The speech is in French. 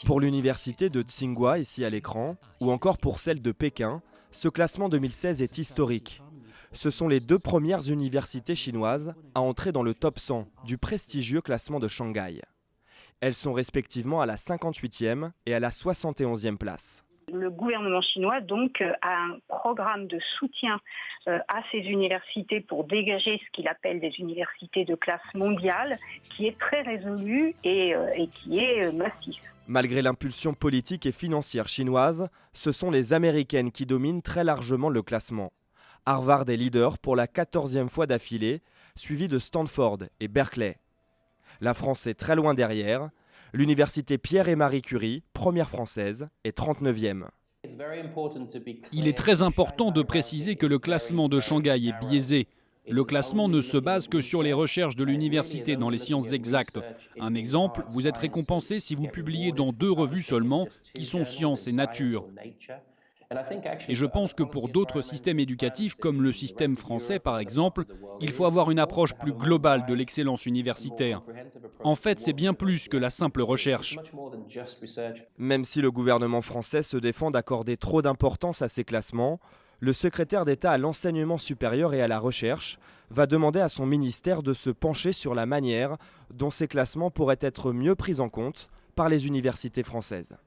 Pour l'université de Tsinghua, ici à l'écran, ou encore pour celle de Pékin, ce classement 2016 est historique. Ce sont les deux premières universités chinoises à entrer dans le top 100 du prestigieux classement de Shanghai. Elles sont respectivement à la 58e et à la 71e place. Le gouvernement chinois donc a un programme de soutien à ces universités pour dégager ce qu'il appelle des universités de classe mondiale, qui est très résolu et qui est massif. Malgré l'impulsion politique et financière chinoise, ce sont les Américaines qui dominent très largement le classement. Harvard est leader pour la 14e fois d'affilée, suivi de Stanford et Berkeley. La France est très loin derrière. L'université Pierre et Marie Curie, première française, est 39e. Il est très important de préciser que le classement de Shanghai est biaisé. Le classement ne se base que sur les recherches de l'université dans les sciences exactes. Un exemple, vous êtes récompensé si vous publiez dans 2 revues seulement, qui sont Sciences et Nature. Et je pense que pour d'autres systèmes éducatifs, comme le système français par exemple, il faut avoir une approche plus globale de l'excellence universitaire. En fait, c'est bien plus que la simple recherche. Même si le gouvernement français se défend d'accorder trop d'importance à ces classements, le secrétaire d'État à l'enseignement supérieur et à la recherche va demander à son ministère de se pencher sur la manière dont ces classements pourraient être mieux pris en compte par les universités françaises.